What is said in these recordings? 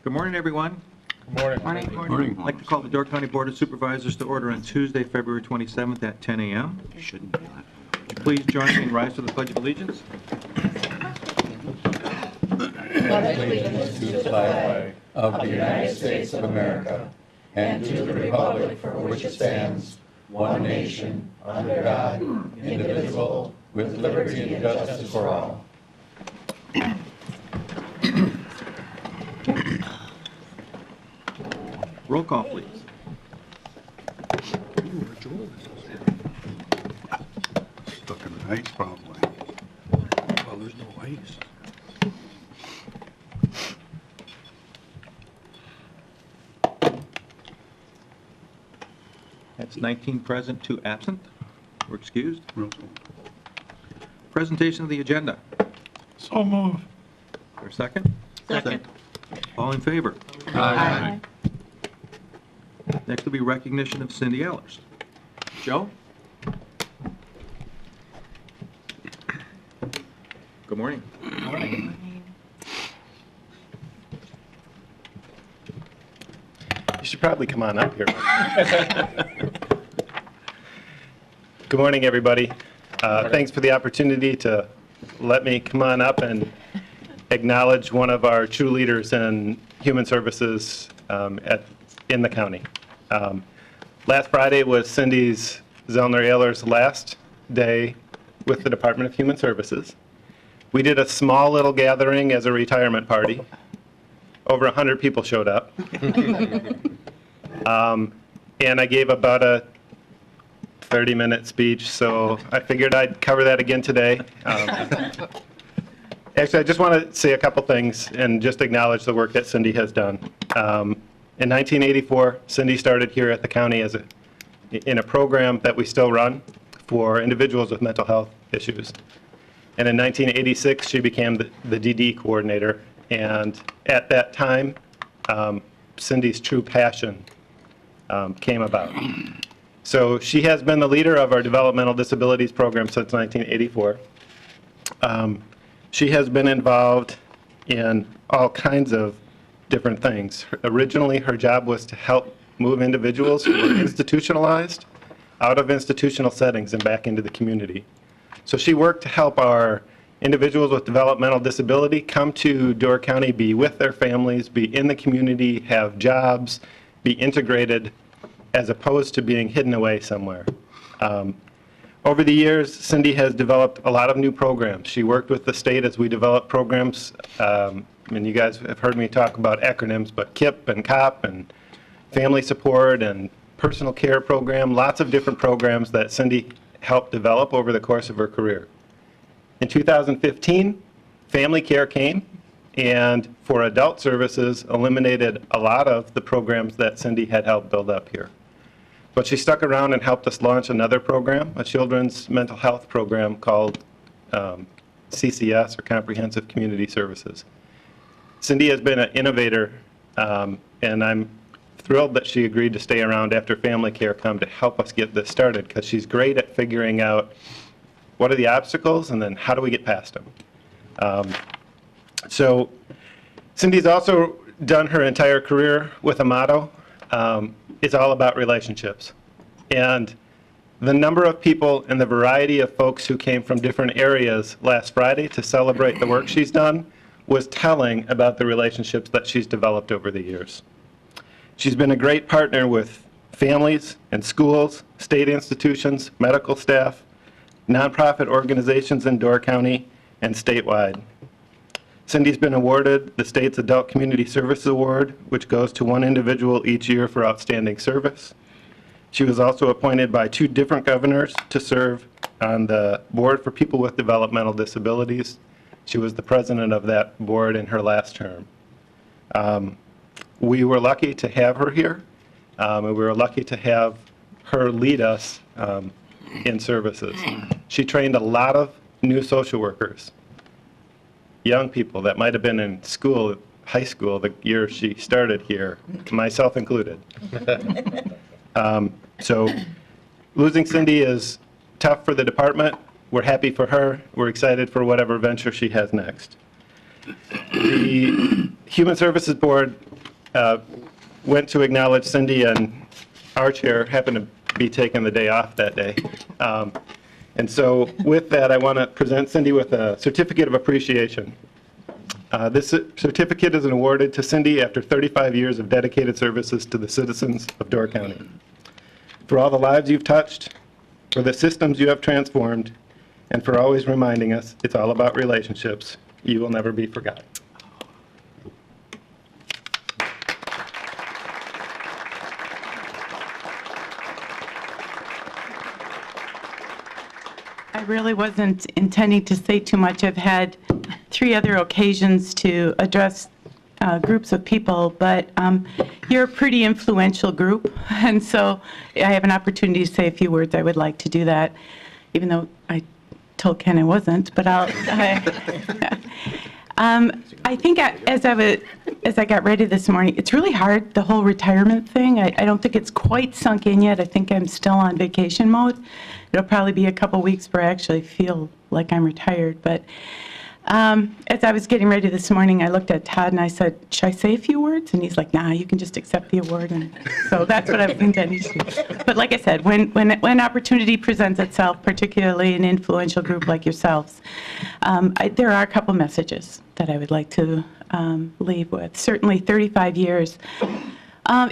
Good morning, everyone. Good morning. I'd like to call the Door County Board of Supervisors to order on Tuesday, February 27th at 10 a.m. Please join me and rise to the Pledge of Allegiance. Pledge allegiance to the flag of the United States of America and to the republic for which it stands, one nation, under God, indivisible, with liberty and justice for all. Roll call, please. Stuck in the ice, probably. Well, there's no ice. That's 19 present, 2 absent. We're excused. Real cool. Presentation of the agenda. So move. Is there a second? Second. All in favor? Aye. Next will be recognition of Cindy Ehlers. Joe? Good morning. You should probably come on up here. Good morning, everybody. Thanks for the opportunity to let me come on up and acknowledge one of our true leaders in human services in the county. Last Friday was Cindy's Zellner-Ehlers' last day with the Department of Human Services. We did a small little gathering as a retirement party. Over 100 people showed up. And I gave about a 30-minute speech, so I figured I'd cover that again today. Actually, I just want to say a couple things and just acknowledge the work that Cindy has done. In 1984, Cindy started here at the county in a program that we still run for individuals with mental health issues. And in 1986, she became the DD coordinator. And at that time, Cindy's true passion came about. So she has been the leader of our developmental disabilities program since 1984. She has been involved in all kinds of different things. Originally, her job was to help move individuals who were institutionalized out of institutional settings and back into the community. So she worked to help our individuals with developmental disability come to Door County, be with their families, be in the community, have jobs, be integrated, as opposed to being hidden away somewhere. Over the years, Cindy has developed a lot of new programs. She worked with the state as we developed programs, and you guys have heard me talk about acronyms, but KIP and COP and family support and personal care program, lots of different programs that Cindy helped develop over the course of her career. In 2015, family care came, and for adult services, eliminated a lot of the programs that Cindy had helped build up here. But she stuck around and helped us launch another program, a children's mental health program called CCS, or Comprehensive Community Services. Cindy has been an innovator, and I'm thrilled that she agreed to stay around after family care come to help us get this started, because she's great at figuring out what are the obstacles and then how do we get past them. So Cindy's also done her entire career with a motto. It's all about relationships. And the number of people and the variety of folks who came from different areas last Friday to celebrate the work she's done was telling about the relationships that she's developed over the years. She's been a great partner with families and schools, state institutions, medical staff, nonprofit organizations in Door County, and statewide. Cindy's been awarded the state's Adult Community Service Award, which goes to one individual each year for outstanding service. She was also appointed by 2 different governors to serve on the board for people with developmental disabilities. She was the president of that board in her last term. We were lucky to have her here, and we were lucky to have her lead us in services. She trained a lot of new social workers, young people that might have been in school, high school, the year she started here, myself included. So losing Cindy is tough for the department. We're happy for her. We're excited for whatever venture she has next. The Human Services Board went to acknowledge Cindy, and our chair happened to be taking the day off that day. And so with that, I want to present Cindy with a certificate of appreciation. This certificate is awarded to Cindy after 35 years of dedicated services to the citizens of Door County. For all the lives you've touched, for the systems you have transformed, and for always reminding us it's all about relationships, you will never be forgotten. I really wasn't intending to say too much. I've had 3 other occasions to address groups of people, but you're a pretty influential group, and so I have an opportunity to say a few words. I would like to do that, even though I told Ken I wasn't, but I think as I got ready this morning, it's really hard, the whole retirement thing. I don't think it's quite sunk in yet. I think I'm still on vacation mode. It'll probably be a couple weeks before I actually feel like I'm retired. But as I was getting ready this morning, I looked at Todd and I said, should I say a few words? And he's like, nah, you can just accept the award. And so that's what I've intended to do. But like I said, when opportunity presents itself, particularly an influential group like yourselves, there are a couple messages that I would like to leave with. Certainly 35 years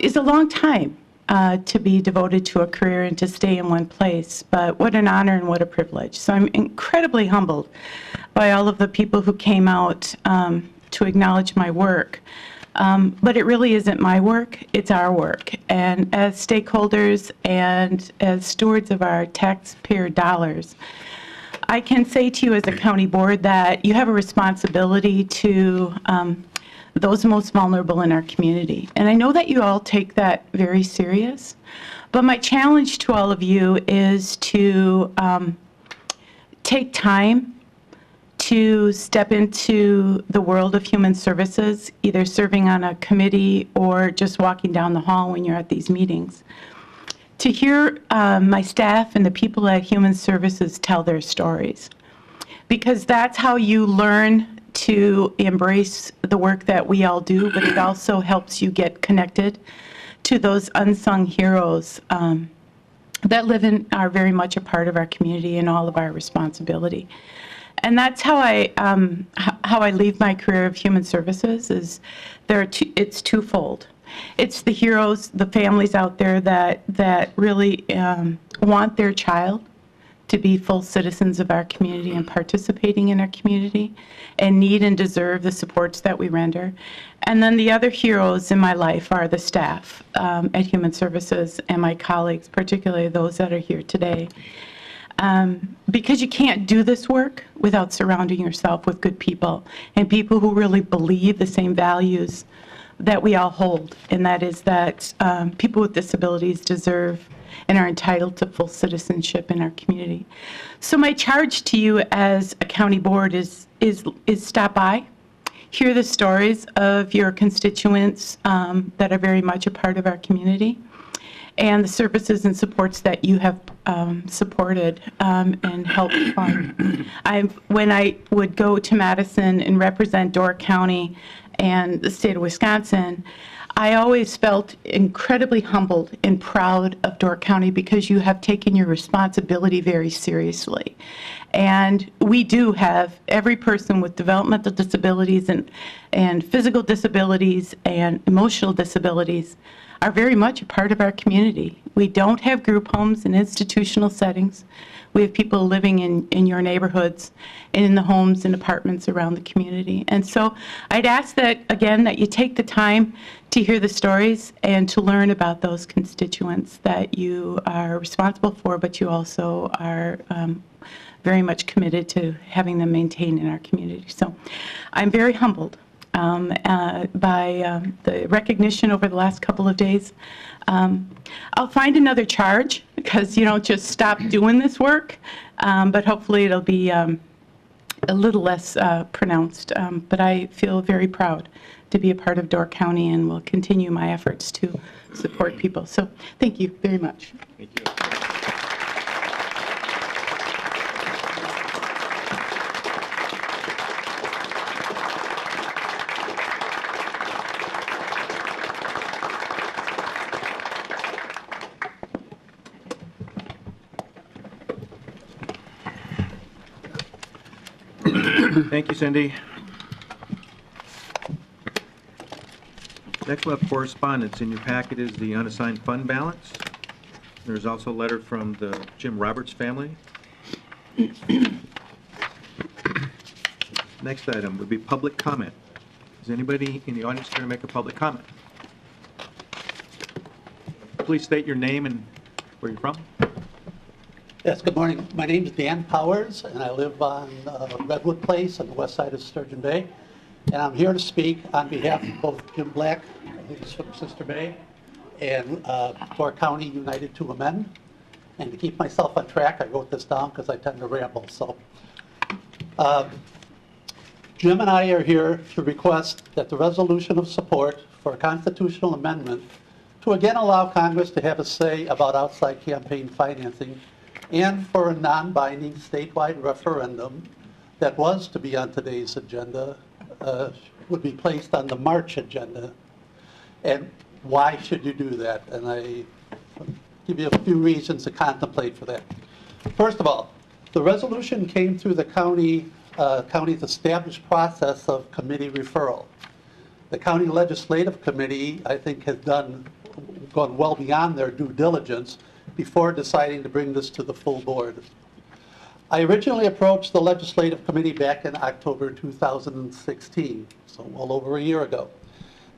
is a long time to be devoted to a career and to stay in one place, but what an honor and what a privilege. So I'm incredibly humbled by all of the people who came out to acknowledge my work. But it really isn't my work, it's our work. And as stakeholders and as stewards of our taxpayer dollars, I can say to you as a county board that you have a responsibility to those most vulnerable in our community. And I know that you all take that very serious, but my challenge to all of you is to take time to step into the world of human services, either serving on a committee or just walking down the hall when you're at these meetings. To hear my staff and the people at Human Services tell their stories, because that's how you learn to embrace the work that we all do, but it also helps you get connected to those unsung heroes that live and are very much a part of our community and all of our responsibility. And that's how I leave my career of human services. Is it's twofold. It's the heroes, the families out there that really want their child to be full citizens of our community and participating in our community and need and deserve the supports that we render. And then the other heroes in my life are the staff at Human Services and my colleagues, particularly those that are here today. Because you can't do this work without surrounding yourself with good people and people who really believe the same values that we all hold, and that is that people with disabilities deserve and are entitled to full citizenship in our community. So my charge to you as a county board is stop by, hear the stories of your constituents that are very much a part of our community, and the services and supports that you have supported and helped fund. When I would go to Madison and represent Door County and the state of Wisconsin, I always felt incredibly humbled and proud of Door County because you have taken your responsibility very seriously. And we do have every person with developmental disabilities and physical disabilities and emotional disabilities are very much a part of our community. We don't have group homes and institutional settings. We have people living in your neighborhoods and in the homes and apartments around the community. And so I'd ask that, again, that you take the time to hear the stories and to learn about those constituents that you are responsible for, but you also are very much committed to having them maintained in our community. So I'm very humbled by the recognition over the last couple of days. I'll find another charge because you don't just stop doing this work, but hopefully it'll be a little less pronounced. But I feel very proud to be a part of Door County and will continue my efforts to support people. So thank you very much. Thank you. Thank you, Cindy. Next, we'll have correspondence. In your packet is the unassigned fund balance. There's also a letter from the Jim Roberts family. Next item would be public comment. Is anybody in the audience going to make a public comment? Please state your name and where you're from. Yes, good morning. My name is Dan Powers, and I live on Redwood Place on the west side of Sturgeon Bay. And I'm here to speak on behalf of both Jim Black, who's from Sister Bay, and Door County United to Amend. And to keep myself on track, I wrote this down because I tend to ramble. So, Jim and I are here to request that the resolution of support for a constitutional amendment to again allow Congress to have a say about outside campaign financing and for a non-binding statewide referendum that was to be on today's agenda would be placed on the March agenda. And why should you do that? And I give you a few reasons to contemplate for that. First of all, the resolution came through the county's established process of committee referral. The county legislative committee, I think, has gone well beyond their due diligence before deciding to bring this to the full board. I originally approached the legislative committee back in October 2016, so well over a year ago.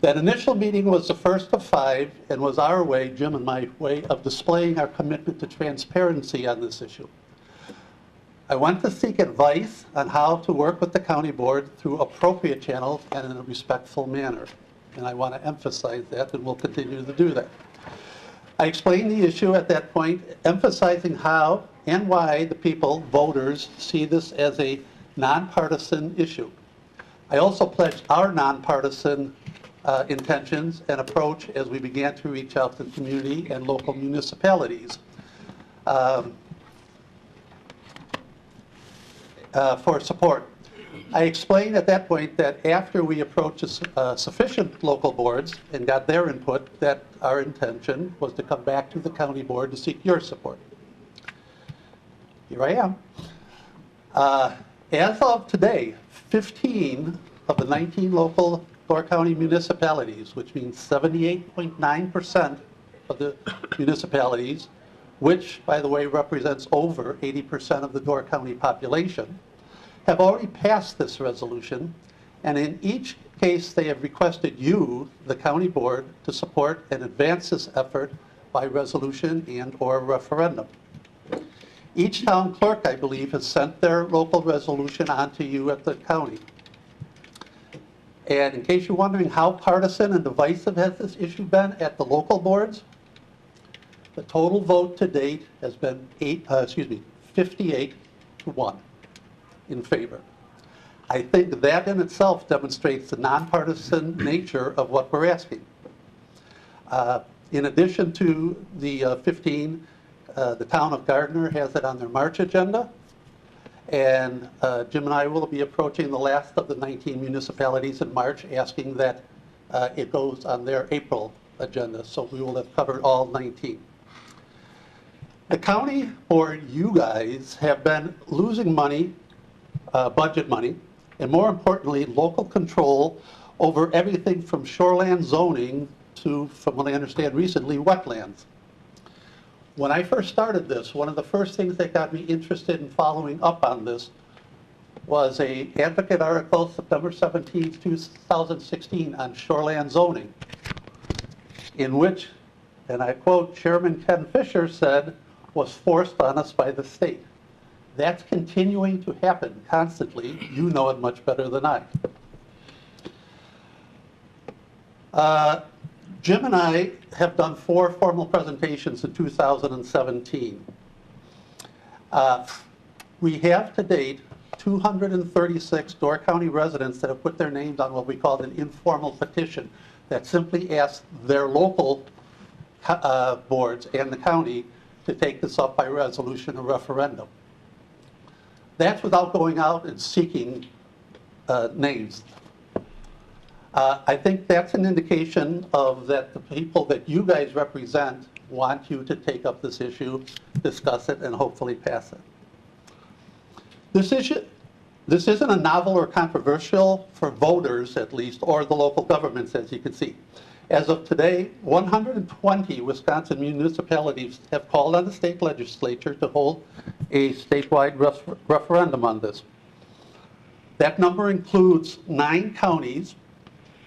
That initial meeting was the first of 5 and was our way, Jim and my way, of displaying our commitment to transparency on this issue. I went to seek advice on how to work with the county board through appropriate channels and in a respectful manner. And I want to emphasize that, and we'll continue to do that. I explained the issue at that point, emphasizing how and why the people, voters, see this as a nonpartisan issue. I also pledged our nonpartisan intentions and approach as we began to reach out to the community and local municipalities for support. I explained at that point that after we approached sufficient local boards and got their input, that our intention was to come back to the county board to seek your support. Here I am. As of today, 15 of the 19 local Door County municipalities, which means 78.9% of the municipalities, which, by the way, represents over 80% of the Door County population, have already passed this resolution, and in each case they have requested you, the county board, to support and advance this effort by resolution and/or referendum. Each town clerk, I believe, has sent their local resolution on to you at the county. And in case you're wondering how partisan and divisive has this issue been at the local boards, the total vote to date has been 58 to 1 in favor. I think that in itself demonstrates the nonpartisan nature of what we're asking. In addition to the 15, the town of Gardner has it on their March agenda, and Jim and I will be approaching the last of the 19 municipalities in March, asking that it goes on their April agenda, so we will have covered all 19. The county, or you guys, have been losing money, budget money, and more importantly, local control over everything from shoreland zoning to, from what I understand recently, wetlands. When I first started this, one of the first things that got me interested in following up on this was a Advocate article, September 17, 2016, on shoreland zoning, in which, and I quote, Chairman Ken Fisher said, was forced on us by the state. That's continuing to happen constantly. You know it much better than I. Jim and I have done 4 formal presentations in 2017. We have to date 236 Door County residents that have put their names on what we call an informal petition that simply asks their local boards and the county to take this up by resolution or referendum. That's without going out and seeking names. I think that's an indication of that the people that you guys represent want you to take up this issue, discuss it, and hopefully pass it. This issue, This isn't a novel or controversial for voters, at least, or the local governments, as you can see. As of today, 120 Wisconsin municipalities have called on the state legislature to hold a statewide referendum on this. That number includes 9 counties,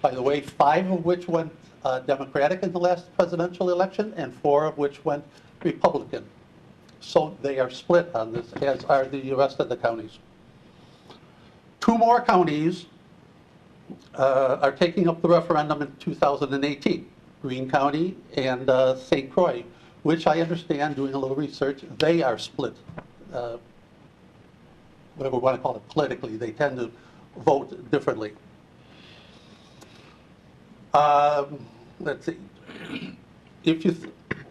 by the way, 5 of which went Democratic in the last presidential election, and 4 of which went Republican. So they are split on this, as are the rest of the counties. 2 more counties are taking up the referendum in 2018, Greene County and St. Croix, which I understand, doing a little research, they are split. Whatever we want to call it politically, they tend to vote differently. Let's see. If you,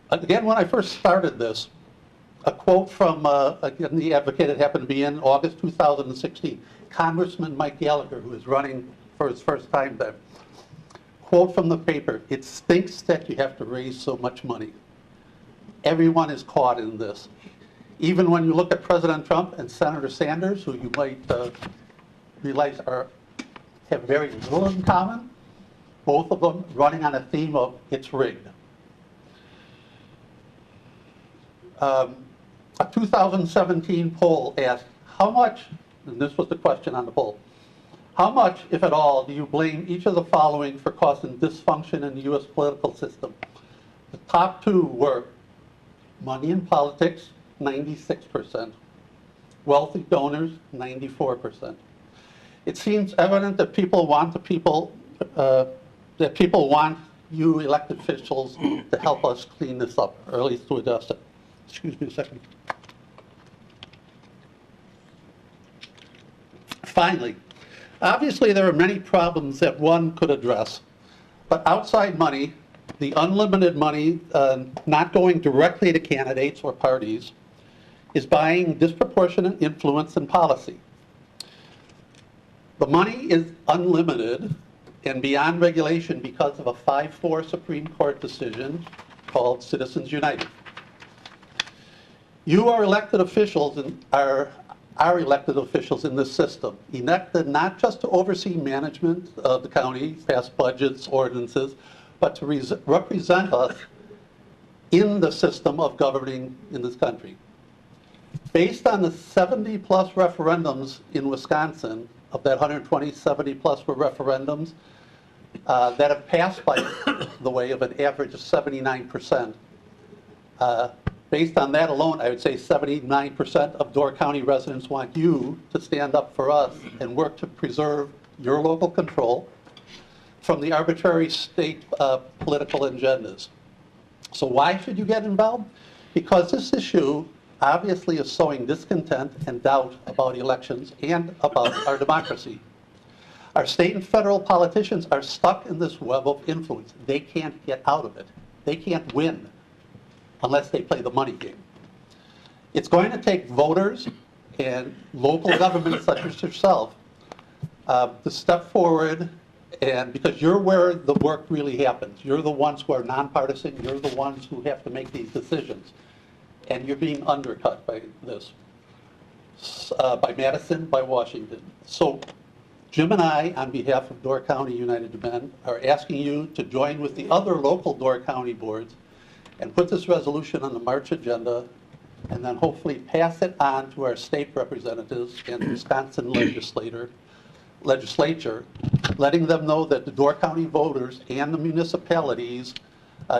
again, when I first started this, a quote from, again, the advocate, it happened to be in August 2016, Congressman Mike Gallagher, who is running for his first time there. Quote from the paper, "It stinks that you have to raise so much money." Everyone is caught in this. Even when you look at President Trump and Senator Sanders, who you might realize have very little in common, both of them running on a theme of it's rigged. A 2017 poll asked, how much, and this was the question on the poll, how much, if at all, do you blame each of the following for causing dysfunction in the U.S. political system? The top 2 were money in politics, 96%, wealthy donors, 94%. It seems evident that people want you elected officials to help us clean this up, or at least to adjust it. Excuse me a second. Finally, obviously there are many problems that one could address, but outside money, the unlimited money not going directly to candidates or parties, is buying disproportionate influence in policy. The money is unlimited and beyond regulation because of a 5-4 Supreme Court decision called Citizens United. You are elected officials and are elected officials in this system, elected not just to oversee management of the county, pass budgets, ordinances, but to represent us in the system of governing in this country. Based on the 70-plus referendums in Wisconsin, of that 120, 70-plus were referendums that have passed by the way of an average of 79%. Based on that alone, I would say 79% of Door County residents want you to stand up for us and work to preserve your local control from the arbitrary state political agendas. So why should you get involved? Because this issue obviously is sowing discontent and doubt about elections and about our democracy. Our state and federal politicians are stuck in this web of influence. They can't get out of it. They can't win unless they play the money game. It's going to take voters and local governments such as yourself to step forward, and because you're where the work really happens. You're the ones who are nonpartisan. You're the ones who have to make these decisions. And you're being undercut by this, by Madison, by Washington. So Jim and I, on behalf of Door County United Men, are asking you to join with the other local Door County boards and put this resolution on the March agenda, and then hopefully pass it on to our state representatives and the Wisconsin legislature, letting them know that the Door County voters and the municipalities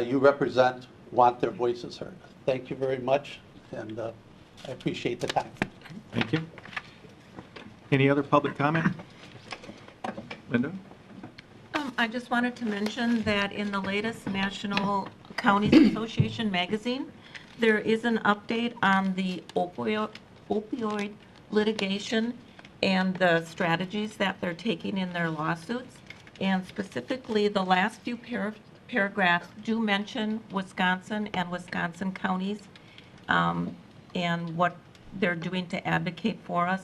you represent want their voices heard. Thank you very much, and I appreciate the time. Thank you. Any other public comment? Linda? I just wanted to mention that in the latest National Counties Association magazine, there is an update on the opioid litigation and the strategies that they're taking in their lawsuits. And specifically, the last few paragraphs do mention Wisconsin and Wisconsin counties and what they're doing to advocate for us.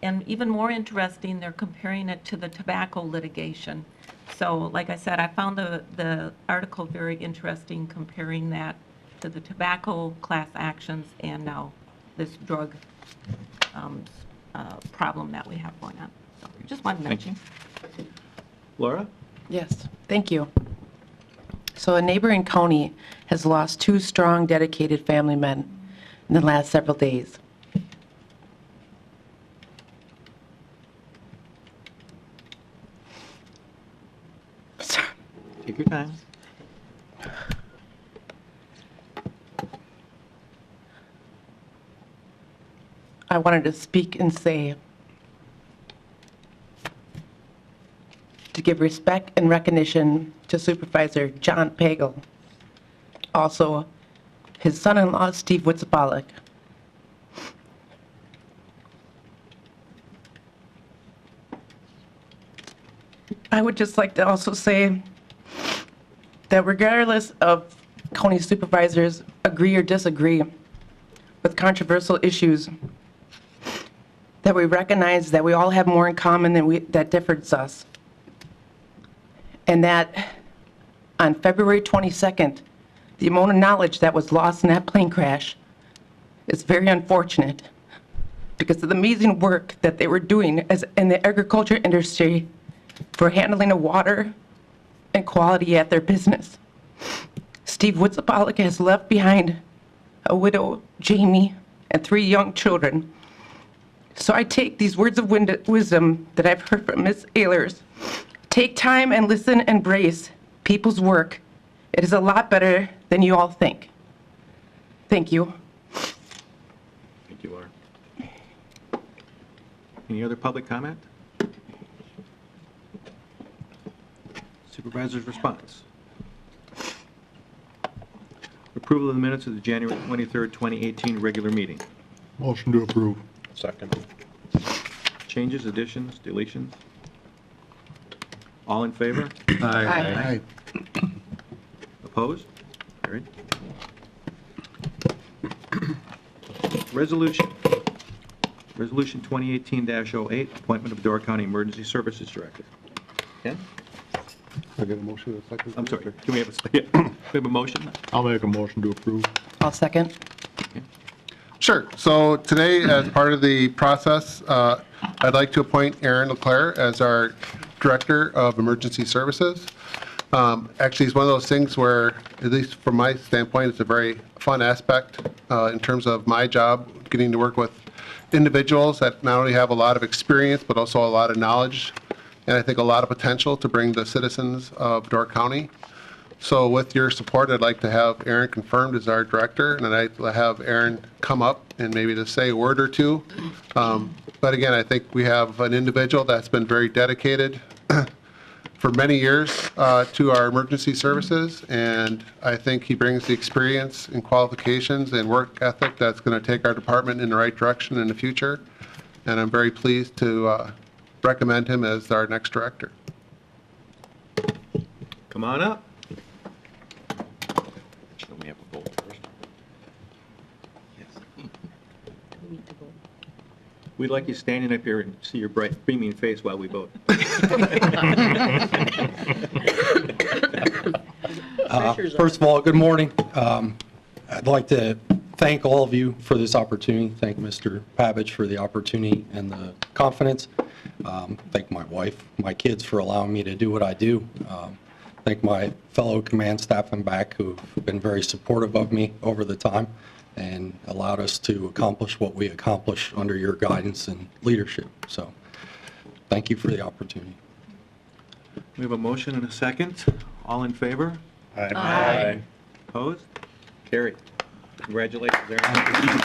And even more interesting, they're comparing it to the tobacco litigation. So like I said, I found the article very interesting, comparing that to the tobacco class actions and now this drug problem that we have going on. So just wanted to Thank you. mention. Laura? Yes, thank you. So a neighboring county has lost 2 strong, dedicated family men in the last several days. Take your time. I wanted to speak and say, to give respect and recognition to Supervisor John Pagel, also his son-in-law Steve Witzabalik. I would just like to also say that regardless of county supervisors agree or disagree with controversial issues, that we recognize that we all have more in common than that differs us. And that on February 22nd, the amount of knowledge that was lost in that plane crash is very unfortunate because of the amazing work that they were doing as in the agriculture industry for handling the water and quality at their business. Steve Witzabalik has left behind a widow, Jamie, and 3 young children. So I take these words of wisdom that I've heard from Ms. Ehlers. Take time and listen and embrace people's work. It is a lot better than you all think. Thank you. Thank you, Laura. Any other public comment? Supervisor's response. Approval of the minutes of the January 23rd, 2018 regular meeting. Motion to approve. Second. Changes, additions, deletions? All in favor? Aye. Opposed? Carried. Resolution. Resolution 2018-08, appointment of Door County Emergency Services Director. Ken? I get a motion to second? I'm sorry, can we have a motion? I'll make a motion to approve. I'll second. Sure. So today, as part of the process, I'd like to appoint Aaron LeClaire as our Director of Emergency Services. Actually, it's one of those things where, at least from my standpoint, it's a very fun aspect in terms of my job, getting to work with individuals that not only have a lot of experience, but also a lot of knowledge, and I think a lot of potential to bring the citizens of Door County. So with your support, I'd like to have Aaron confirmed as our director, and I'd like to have Aaron come up and maybe to say a word or two. But again, I think we have an individual that's been very dedicated for many years to our emergency services, and I think he brings the experience and qualifications and work ethic that's going to take our department in the right direction in the future. And I'm very pleased to recommend him as our next director. Come on up. Should we have a vote first? We'd like you standing up here and see your bright beaming face while we vote. First of all, good morning. I'd like to thank all of you for this opportunity. Thank Mr. Pavich for the opportunity and the confidence. Thank my wife, my kids for allowing me to do what I do. Thank my fellow command staff and back who've been very supportive of me over the time and allowed us to accomplish what we accomplished under your guidance and leadership. So thank you for the opportunity. We have a motion and a second. All in favor? Aye. Opposed? Carried. Congratulations, Aaron.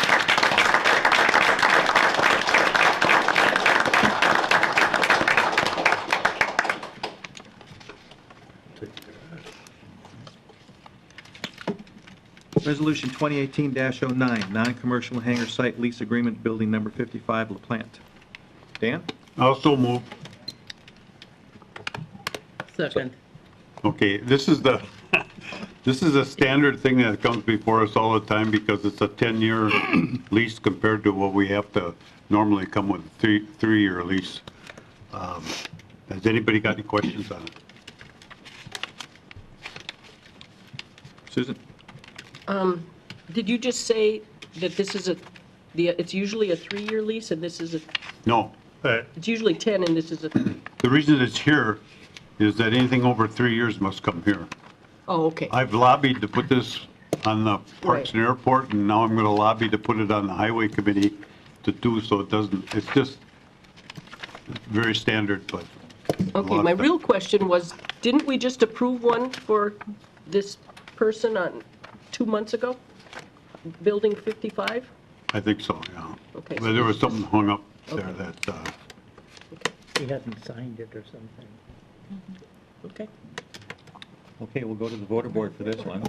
Resolution 2018-09, non-commercial hangar site lease agreement, building number 55, La Plante. Dan? Also move. Second. Okay, this is the, this is a standard thing that comes before us all the time because it's a 10-year lease compared to what we have to normally come with a three-year lease. Has anybody got any questions on it? Susan? Did you just say that this is it's usually a 3-year lease and this is a No. It's usually 10, and this is a, The reason it's here is that anything over 3 years must come here. oh, okay. I've lobbied to put this on the Parks and Airport, and now I'm going to lobby to put it on the Highway Committee to do so it doesn't, it's just very standard, but. a Okay, lot my of- real question was, didn't we just approve one for this person on 2 months ago? Building 55? I think so, yeah. Okay, But so there was this is- something hung up there Okay. that, He hasn't signed it or something. Okay. Okay, we'll go to the voter board for this one.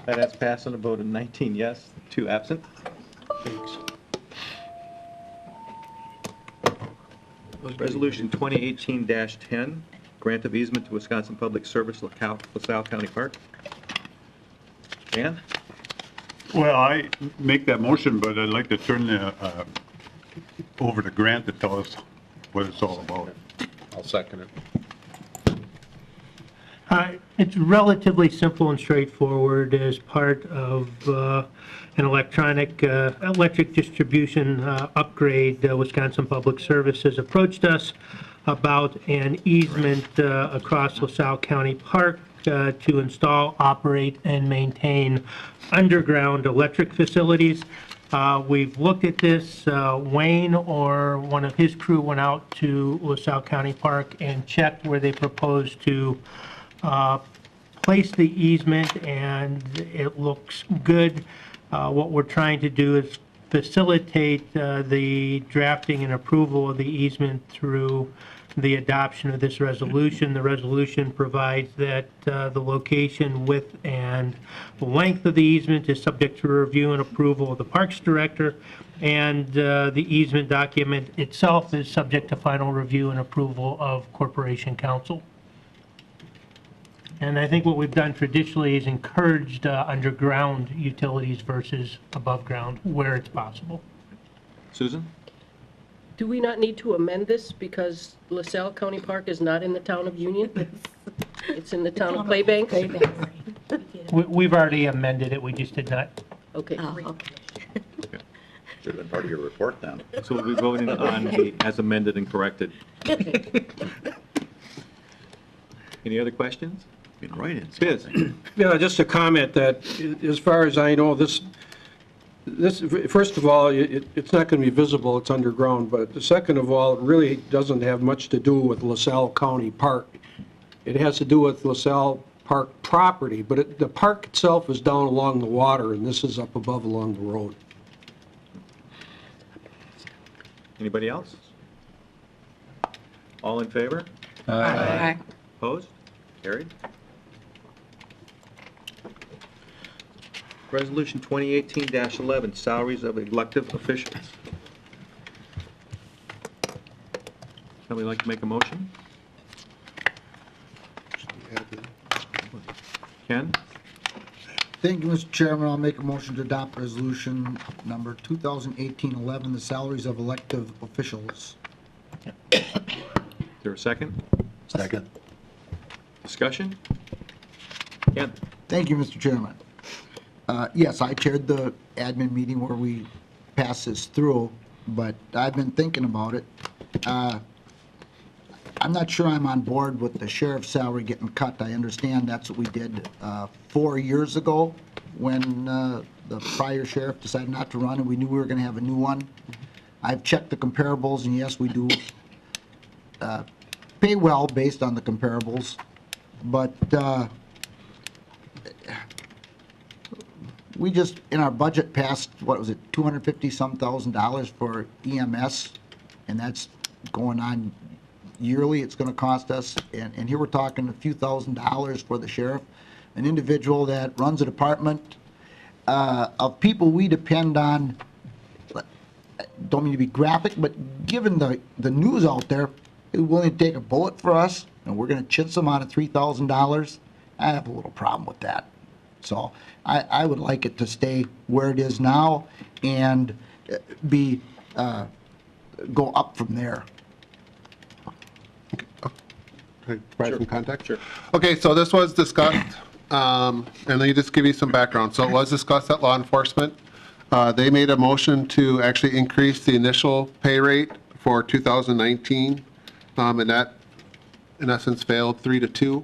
That has passed on a vote of 19 yes, 2 absent. Resolution 2018-10, grant of easement to Wisconsin Public Service, LaSalle County Park. Dan? well, I make that motion, but I'd like to turn the, over to Grant to tell us what it's all about. I'll second it. It's relatively simple and straightforward as part of an electric distribution upgrade. Wisconsin Public Service has approached us about an easement across LaSalle County Park to install, operate, and maintain underground electric facilities. We've looked at this. Wayne or one of his crew went out to LaSalle County Park and checked where they propose to place the easement, and it looks good. What we're trying to do is facilitate the drafting and approval of the easement through the adoption of this resolution. The resolution provides that the location, width, and length of the easement is subject to review and approval of the Parks Director, and the easement document itself is subject to final review and approval of Corporation Council. And I think what we've done traditionally is encouraged underground utilities versus above ground where it's possible. Susan? Do we not need to amend this because LaSalle County Park is not in the town of Union? It's in the town of Claybank? We've already amended it, we just did not. Okay. Should have been part of your report then. So we'll be voting on the as amended and corrected. Any other questions? Been right in. Biz? Yeah, just a comment that, as far as I know, this, first of all, it's not going to be visible, it's underground, but second of all, it really doesn't have much to do with LaSalle County Park. It has to do with LaSalle Park property, but the park itself is down along the water, and this is up above along the road. Anybody else? All in favor? Aye. Opposed? Carried. Resolution 2018-11, salaries of elective officials. Somebody like to make a motion? Ken? Thank you, Mr. Chairman. I'll make a motion to adopt resolution number 2018-11, the salaries of elective officials. Is there a second? Second. Discussion? Ken? Thank you, Mr. Chairman. Yes, I chaired the admin meeting where we passed this through, but I've been thinking about it. I'm not sure I'm on board with the sheriff's salary getting cut. I understand that's what we did 4 years ago when the prior sheriff decided not to run and we knew we were going to have a new one. I've checked the comparables, and yes, we do pay well based on the comparables, but we just, in our budget, passed, what was it, $250-some thousand for EMS, and that's going on yearly. It's going to cost us, and here we're talking a few $1,000s for the sheriff, an individual that runs a department of people we depend on. Don't mean to be graphic, but given the news out there, they're willing to take a bullet for us, and we're going to chintz them out of $3,000. I have a little problem with that. So I would like it to stay where it is now and be, go up from there. Can I provide some context? Sure. Okay, so this was discussed, and let me just give you some background. So it was discussed at law enforcement. They made a motion to actually increase the initial pay rate for 2019, and that, in essence, failed 3-2.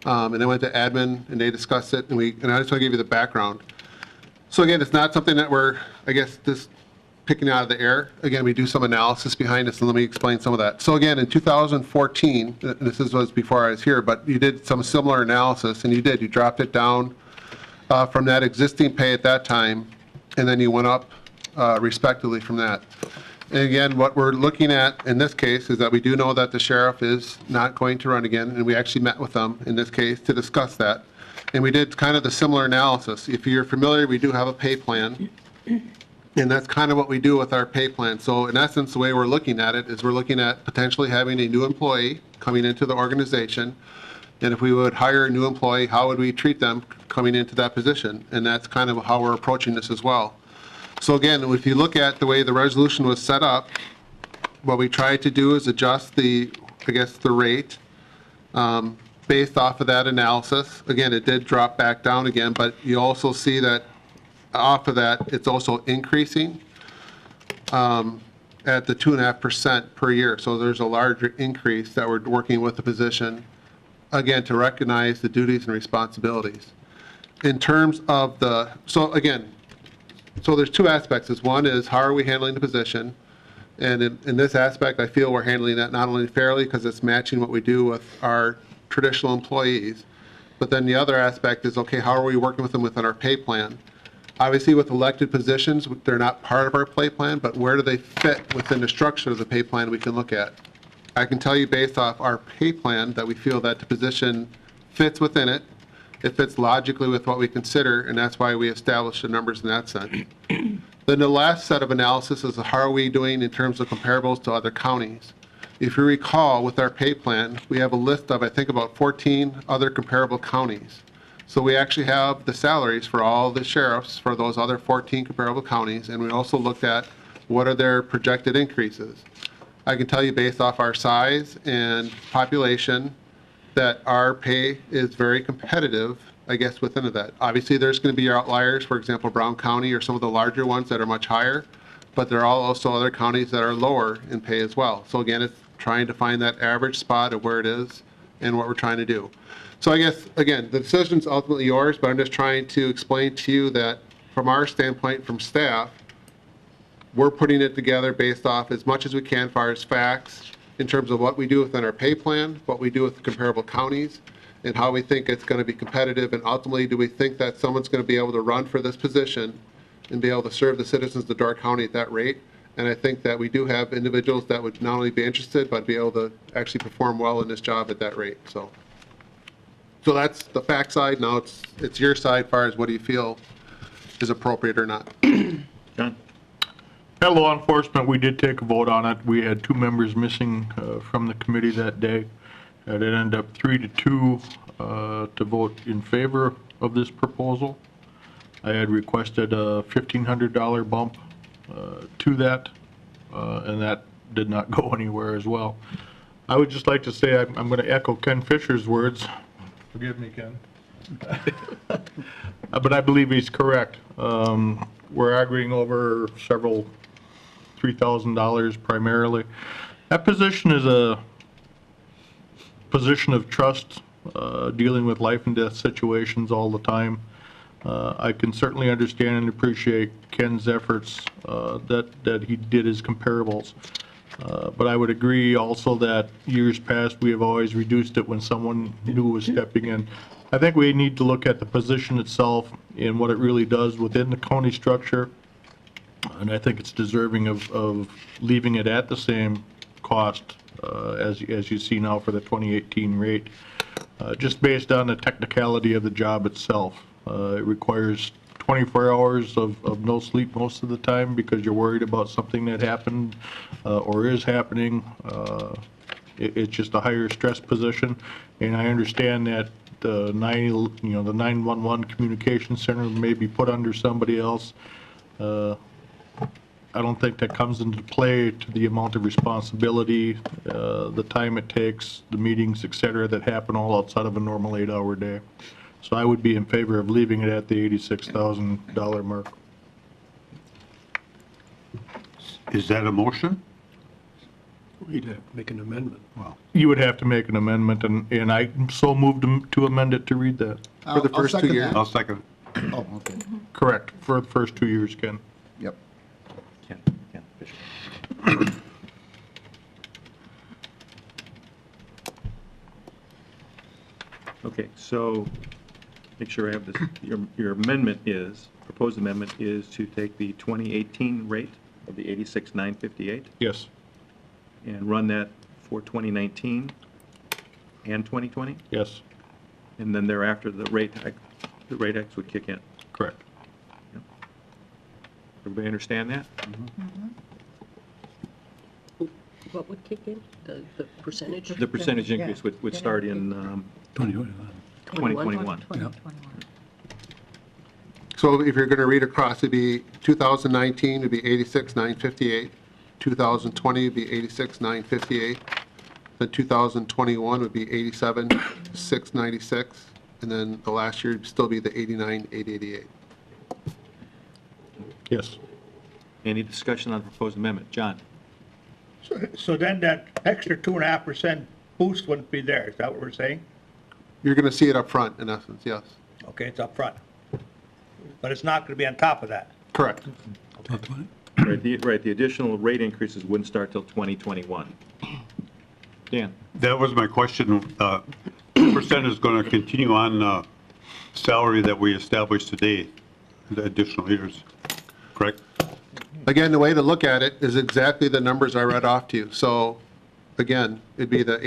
And then went to admin, and they discussed it, and I just want to give you the background. So again, it's not something that we're, I guess, just picking out of the air. Again, we do some analysis behind this, and let me explain some of that. So again, in 2014, this was before I was here, but you did some similar analysis, and you dropped it down from that existing pay at that time, and then you went up respectively from that. And again, what we're looking at in this case is that we do know that the sheriff is not going to run again, and we actually met with them in this case to discuss that. And we did kind of the similar analysis. If you're familiar, we do have a pay plan. And that's kind of what we do with our pay plan. So in essence, the way we're looking at it is we're looking at potentially having a new employee coming into the organization. And if we would hire a new employee, how would we treat them coming into that position? And that's kind of how we're approaching this as well. So again, if you look at the way the resolution was set up, what we tried to do is adjust the, I guess, the rate based off of that analysis. Again, it did drop back down again, but you also see that off of that, it's also increasing at the 2.5% per year. So there's a larger increase that we're working with the position, again, to recognize the duties and responsibilities. In terms of the, so again, so there's two aspects. One is how are we handling the position? And in this aspect, I feel we're handling that not only fairly because it's matching what we do with our traditional employees, but then the other aspect is, okay, how are we working with them within our pay plan? Obviously, with elected positions, they're not part of our pay plan, but where do they fit within the structure of the pay plan we can look at? I can tell you based off our pay plan that we feel that the position fits within it. It fits logically with what we consider, and that's why we established the numbers in that sense. Then the last set of analysis is how are we doing in terms of comparables to other counties. If you recall, with our pay plan, we have a list of, I think, about 14 other comparable counties. So we actually have the salaries for all the sheriffs for those other 14 comparable counties, and we also looked at what are their projected increases. I can tell you based off our size and population that our pay is very competitive, I guess, within that. Obviously, there's going to be outliers, for example, Brown County or some of the larger ones that are much higher, but there are also other counties that are lower in pay as well. So again, it's trying to find that average spot of where it is and what we're trying to do. So I guess, again, the decision's ultimately yours, but I'm just trying to explain to you that from our standpoint, from staff, we're putting it together based off as much as we can as far as facts in terms of what we do within our pay plan, what we do with the comparable counties, and how we think it's going to be competitive, and ultimately, do we think that someone's going to be able to run for this position and be able to serve the citizens of Door County at that rate? And I think that we do have individuals that would not only be interested, but be able to actually perform well in this job at that rate. So that's the fact side. Now it's your side as far as what do you feel is appropriate or not. John? At law enforcement, we did take a vote on it. We had 2 members missing from the committee that day. And it ended up 3-2 to vote in favor of this proposal. I had requested a $1,500 bump to that, and that did not go anywhere as well. I would just like to say I'm going to echo Ken Fisher's words. Forgive me, Ken. But I believe he's correct. We're arguing over several $3,000 primarily. That position is a position of trust, dealing with life and death situations all the time. I can certainly understand and appreciate Ken's efforts that he did his comparables. But I would agree also that years past we have always reduced it when someone new was stepping in. I think we need to look at the position itself and what it really does within the county structure. And I think it's deserving of leaving it at the same cost as you see now for the 2018 rate, just based on the technicality of the job itself. It requires 24 hours of no sleep most of the time because you're worried about something that happened or is happening. It's just a higher stress position, and I understand that the 911 communication center may be put under somebody else. I don't think that comes into play to the amount of responsibility, the time it takes, the meetings, et cetera, that happen all outside of a normal 8-hour day. So I would be in favor of leaving it at the $86,000 mark. Is that a motion? We'd have to make an amendment. Well, You would have to make an amendment, and I so moved to amend it to read that. For the first 2 years? I'll second. Oh, okay. Correct, for the first 2 years, Ken. Yep. Ken Fisher. Okay, so make sure I have this. Your amendment is, proposed amendment is to take the 2018 rate of the 86,958 Yes, and run that for 2019 and 2020? yes, And then thereafter, the rate X would kick in. correct. Everybody understand that? What would kick in? The percentage? The percentage increase would start in 2021. So if you're going to read across, it'd be 2019 would be 86,958, 2020 would be 86,958, then 2021 would be 87,696, and then the last year would still be the 89,888. Yes. Any discussion on the proposed amendment? John? So then that extra 2.5% boost wouldn't be there, is that what we're saying? You're going to see it up front, in essence, yes. Okay, it's up front. But it's not going to be on top of that. Correct. Right, the additional rate increases wouldn't start till 2021. Dan? That was my question. 2% is going to continue on salary that we established today, the additional years, correct? Again, the way to look at it is exactly the numbers I read off to you. So again, it'd be the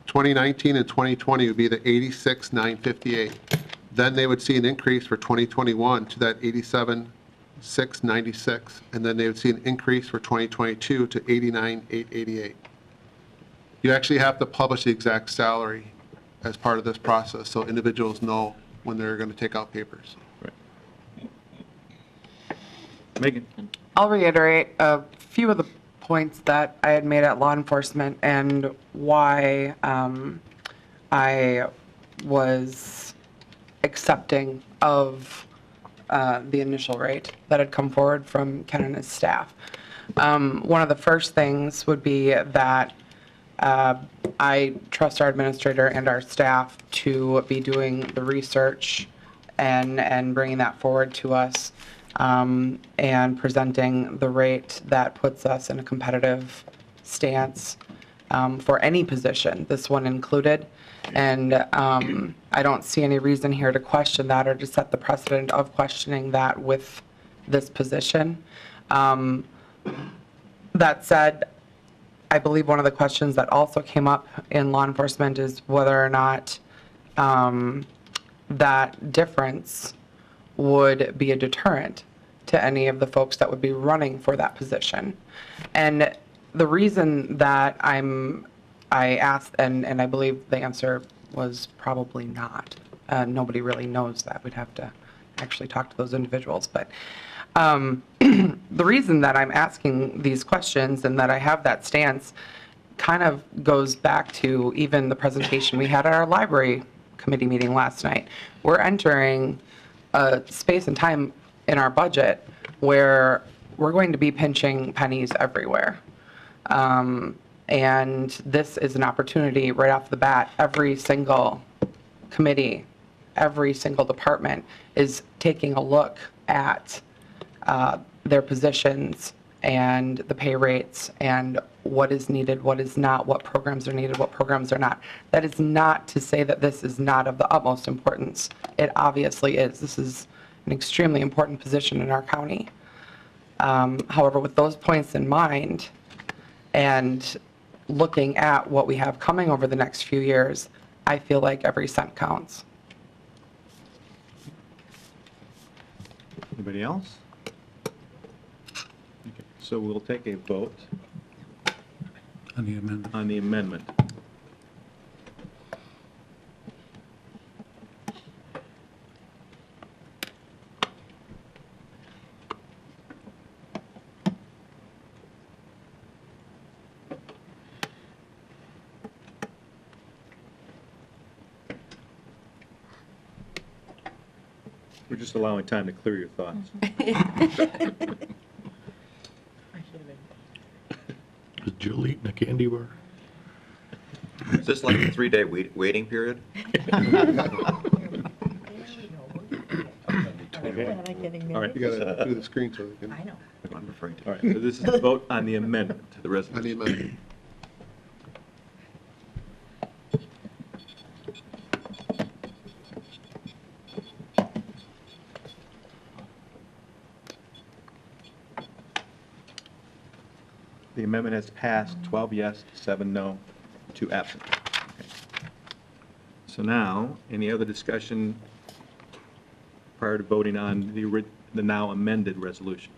2019 and 2020 would be the 86,958. Then they would see an increase for 2021 to that 87,696, and then they would see an increase for 2022 to 89,888. You actually have to publish the exact salary as part of this process, so individuals know when they're going to take out papers. Megan? I'll reiterate a few of the points that I had made at law enforcement and why I was accepting of the initial rate that had come forward from Ken and his staff. One of the first things would be that I trust our administrator and our staff to be doing the research and bringing that forward to us and presenting the rate that puts us in a competitive stance for any position, this one included. And I don't see any reason here to question that or to set the precedent of questioning that with this position. That said, I believe one of the questions that also came up in law enforcement is whether or not that difference would be a deterrent to any of the folks that would be running for that position. And the reason that I asked, and I believe the answer was probably not. Nobody really knows that. We'd have to actually talk to those individuals. But the reason that I'm asking these questions and that I have that stance kind of goes back to even the presentation we had at our library committee meeting last night. We're entering a space and time in our budget where we're going to be pinching pennies everywhere. And this is an opportunity right off the bat. Every single committee, every single department is taking a look at their positions and the pay rates and what is needed, what is not, what programs are needed, what programs are not. That is not to say that this is not of the utmost importance. It obviously is. This is an extremely important position in our county. However, with those points in mind and looking at what we have coming over the next few years, I feel like every cent counts. Anybody else? Okay, so we'll take a vote On the amendment. on the amendment. We're just allowing time to clear your thoughts. Is Jill eating a candy bar? Is this like a 3-day waiting period? All right. You got to do the screen so they can. I'm referring to. All right, so this is the vote on the amendment to the resolution. On the amendment. The amendment has passed, 12 yes, 7 no, 2 absent. Okay. So now, any other discussion prior to voting on the now amended resolution?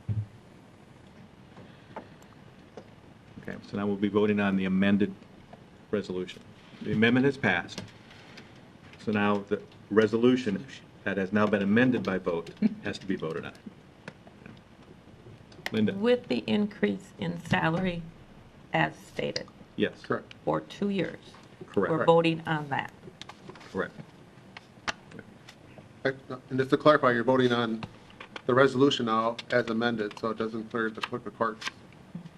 Okay, so now we'll be voting on the amended resolution. The amendment has passed, so now the resolution that has now been amended by vote has to be voted on. Linda? With the increase in salary as stated Yes. Correct. for 2 years. Correct. We're voting on that. Correct. And just to clarify, you're voting on the resolution now as amended, so it doesn't clear the clerk of court.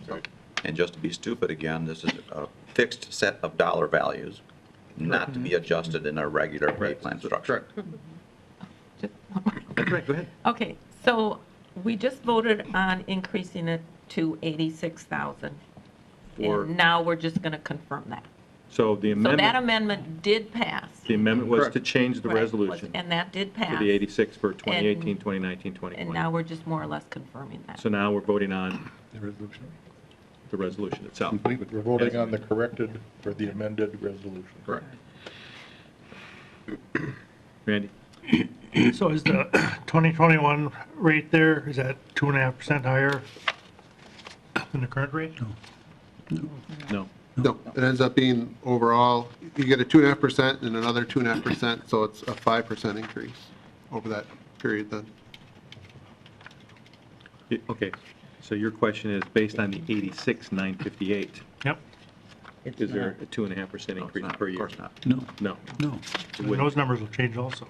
So, And just to be stupid again, this is a fixed set of dollar values, not to be adjusted in a regular pay plan structure. That's right, go ahead. Okay, so we just voted on increasing it to 86,000. For- And now we're just going to confirm that. So the So that amendment, amendment did pass. the amendment was Correct. to change the Right, resolution And that did to pass. the 86 for 2018, 2019, And 2020. now we're just more or less confirming that. So now we're voting on The resolution. the resolution itself. We're voting on the corrected or the amended resolution. Correct. Randy? So is the 2021 rate there, is that 2.5% higher than the current rate? No. No, it ends up being overall, you get a 2.5% and another 2.5%, so it's a 5% increase over that period then. Okay, so your question is, based on the 86,958, Yep. is there a 2.5% increase per year? Of course not. No. No. And those numbers will change also.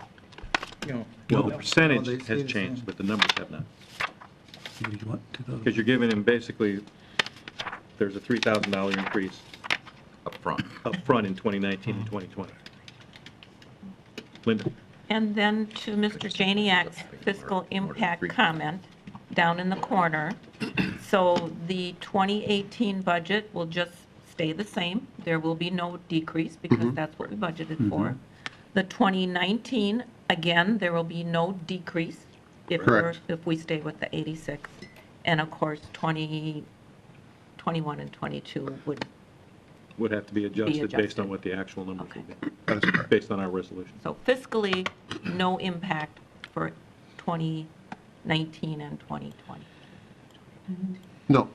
Well, the percentage has changed, but the numbers have not. Because you're giving him basically, there's a $3,000 increase Up front. up front in 2019 and 2020. Linda? And then to Mr. Janiak's fiscal impact comment down in the corner. So the 2018 budget will just stay the same. There will be no decrease because that's what we budgeted for. The 2019, again, there will be no decrease Correct. if we stay with the 86. And of course, 2021 and 22 Would have to be adjusted based adjusted. on what the actual numbers Okay. will be, based on our resolution. So fiscally, no impact for 2019 and 2020. No,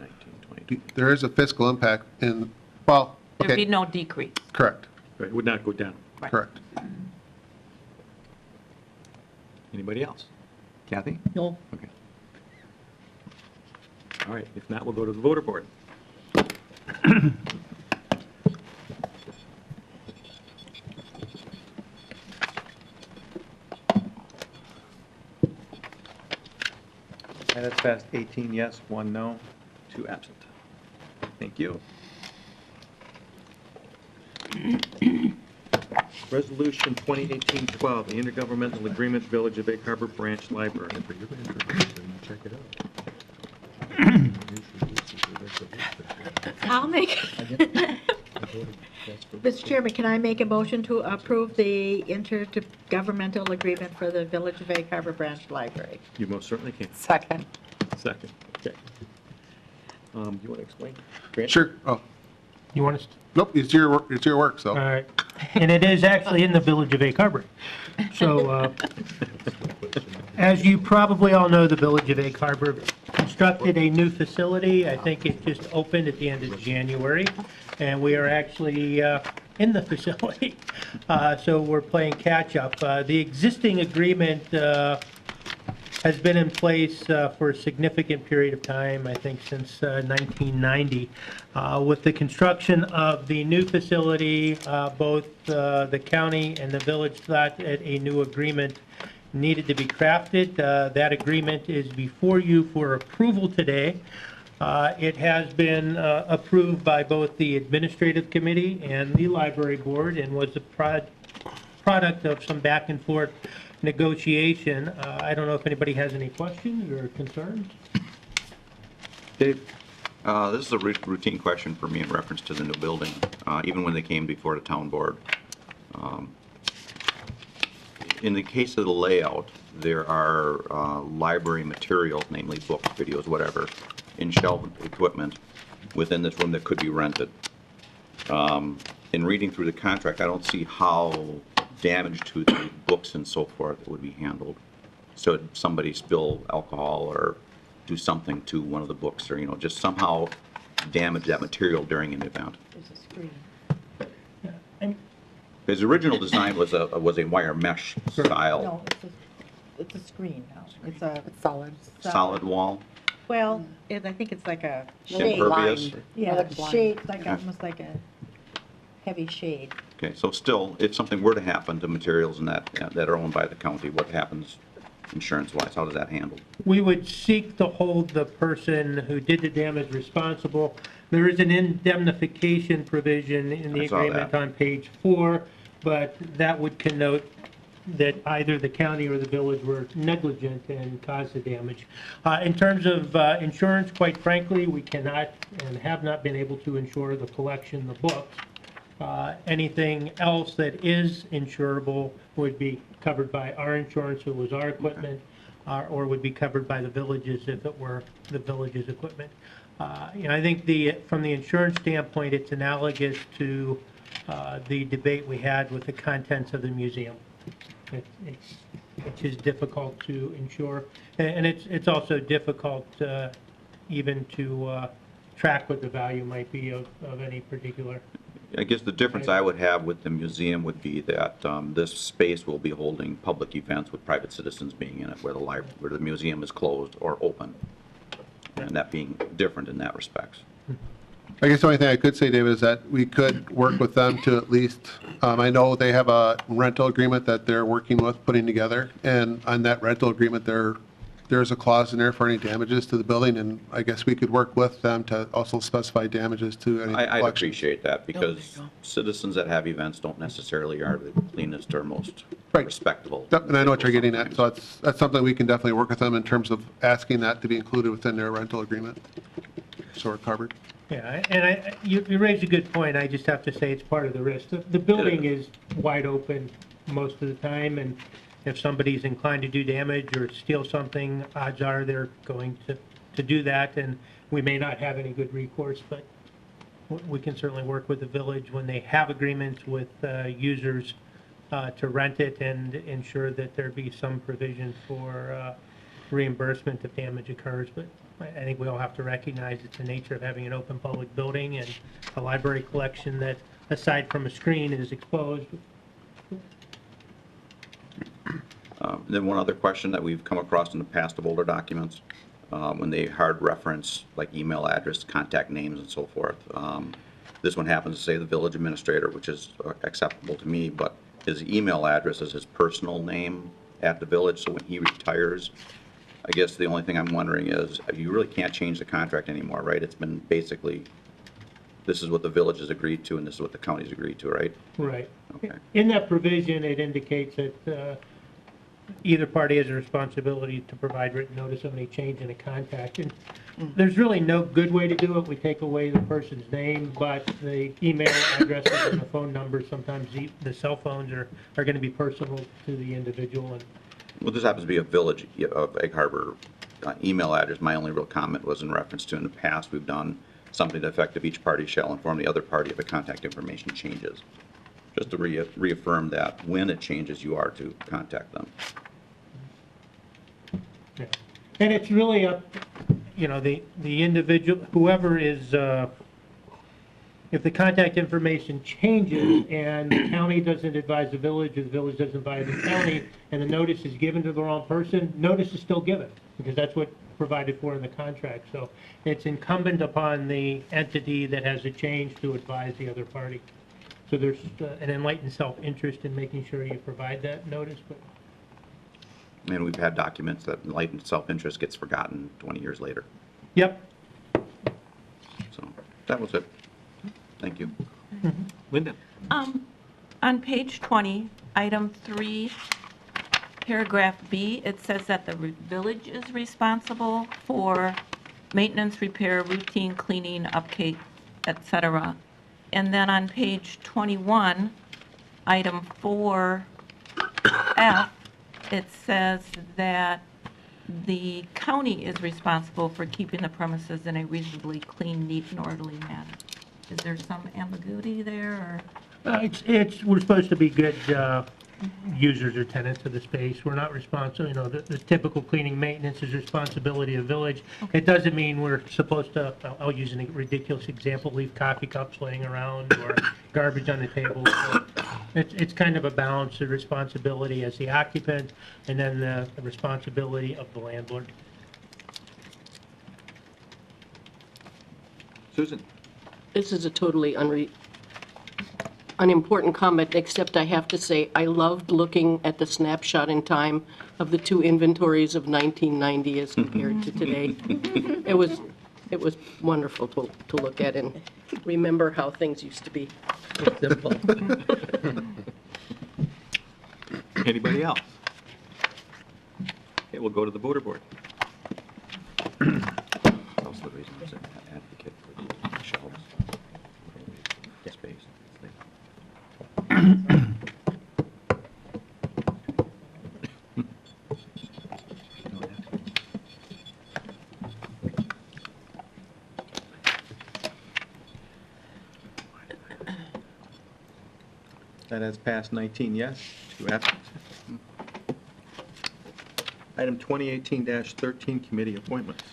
19, 22. there is a fiscal impact in, well, There'd be okay, no decrease. correct, Right, it would not go down. Right. correct. Anybody else? Kathy? No. Okay. All right, if not, we'll go to the voter board. And that's passed 18 yes, 1 no, 2 absent. Thank you. Resolution 2018-12, the intergovernmental agreement, Village of Egg Harbor Branch Library. Check it out. I'll make, Mr. Chairman, can I make a motion to approve the intergovernmental agreement for the Village of Egg Harbor Branch Library? You most certainly can. Second. Second, okay. You want to explain? Grant? Sure, oh, You want us to? nope, it's your work, so. All right. And it is actually in the Village of Egg Harbor. So, as you probably all know, the Village of Egg Harbor constructed a new facility. I think it just opened at the end of January, and we are actually in the facility. So we're playing catch-up. The existing agreement has been in place for a significant period of time, I think since 1990. With the construction of the new facility, both the county and the village thought that a new agreement needed to be crafted. That agreement is before you for approval today. It has been approved by both the Administrative Committee and the Library Board and was the product of some back and forth negotiation. I don't know if anybody has any questions or concerns. Dave? This is a routine question for me in reference to the new building, even when they came before the town board. In the case of the layout, there are library materials, namely books, videos, whatever, in shelf equipment within this room that could be rented. In reading through the contract, I don't see how damage to the books and so forth would be handled. So if somebody spill alcohol or do something to one of the books, or just somehow damage that material during an event. There's a screen. His original design was a wire mesh style. No, it's a screen now. It's a solid. Solid wall. Well, I think it's like a shade. Impervious. Yeah, shade, almost like a heavy shade. Okay, so still, if something were to happen to materials that are owned by the county, what happens insurance-wise? How does that handle? We would seek to hold the person who did the damage responsible. There is an indemnification provision in the I saw agreement that. on page 4, but that would connote that either the county or the village were negligent and caused the damage. In terms of insurance, quite frankly, we cannot and have not been able to insure the collection, the books. Anything else that is insurable would be covered by our insurance, if it was our equipment, or would be covered by the villages if it were the village's equipment. I think from the insurance standpoint, it's analogous to the debate we had with the contents of the museum. It's just difficult to insure, and it's also difficult even to track what the value might be of any particular. I guess the difference I would have with the museum would be that this space will be holding public events with private citizens being in it, where the museum is closed or open, and that being different in that respect. I guess the only thing I could say, David, is that we could work with them to at least, I know they have a rental agreement that they're working with putting together, and on that rental agreement, there's a clause in there for any damages to the building, and I guess we could work with them to also specify damages to any I'd collection. appreciate that, because citizens that have events don't necessarily are the cleanest or most respectable. Yep, and I know what you're getting at, so that's something we can definitely work with them in terms of asking that to be included within their rental agreement, so we're covered. Yeah, and you raise a good point. I just have to say it's part of the risk. The building is wide open most of the time, and if somebody's inclined to do damage or steal something, odds are they're going to do that, and we may not have any good recourse, but we can certainly work with the village when they have agreements with users to rent it and ensure that there be some provision for reimbursement if damage occurs. But I think we all have to recognize it's the nature of having an open public building and a library collection that, aside from a screen, is exposed. Then one other question that we've come across in the past of older documents, when they hard reference like email address, contact names and so forth. This one happens to say the village administrator, which is acceptable to me, but his email address is his personal name at the village, so when he retires, I guess the only thing I'm wondering is, you really can't change the contract anymore, right? It's been basically, this is what the village has agreed to and this is what the county's agreed to, right? Right. Okay. In that provision, it indicates that either party has a responsibility to provide written notice of any change in a contract. And there's really no good way to do it. We take away the person's name, but the email addresses and the phone numbers, sometimes the cell phones are going to be personal to the individual. And Well, this happens to be a village of Egg Harbor email address. My only real comment was in reference to, in the past, we've done something to the effect of each party shall inform the other party if the contact information changes. Just to reaffirm that when it changes, you are to contact them. yeah. And it's really up, the individual, whoever is, if the contact information changes and the county doesn't advise the village or the village doesn't advise the county and the notice is given to the wrong person, notice is still given because that's what provided for in the contract. So it's incumbent upon the entity that has a change to advise the other party. So there's an enlightened self-interest in making sure you provide that notice. But And we've had documents that enlightened self-interest gets forgotten 20 years later. Yep. So that was it. Thank you. Linda? On page 20, item 3, paragraph B, it says that the village is responsible for maintenance, repair, routine cleaning, upkeep, et cetera. And then on page 21, item 4F, it says that the county is responsible for keeping the premises in a reasonably clean, neat, and orderly manner. Is there some ambiguity there, or? We're supposed to be good users or tenants of the space. We're not responsible, the typical cleaning maintenance is responsibility of village. It doesn't mean we're supposed to, I'll use a ridiculous example, leave coffee cups laying around or garbage on the table. So it's kind of a balance of responsibility as the occupant and then the responsibility of the landlord. Susan? This is a totally unimportant comment, except I have to say, I loved looking at the snapshot in time of the two inventories of 1990 as compared to today. It was wonderful to look at and remember how things used to be. Simple. Anybody else? Okay, we'll go to the voter board. That's the reason I was an advocate for the shelves. Space. That has passed 19 yes, 2 absent. Item 2018-13, committee appointments.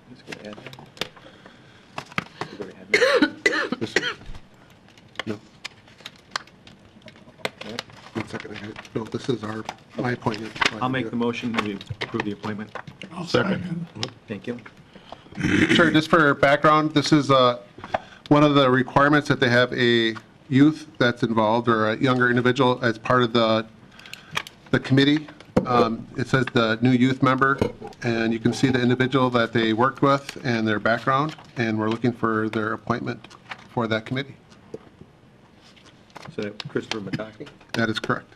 Just go ahead. Go ahead. No. One second. No, this is my appointment. I'll make the motion that we approve the appointment. Second. Thank you. Sure, just for background, this is one of the requirements that they have a youth that's involved or a younger individual as part of the committee. It says the new youth member, and you can see the individual that they worked with and their background, and we're looking for their appointment for that committee. So that Christopher Mataki. That is correct.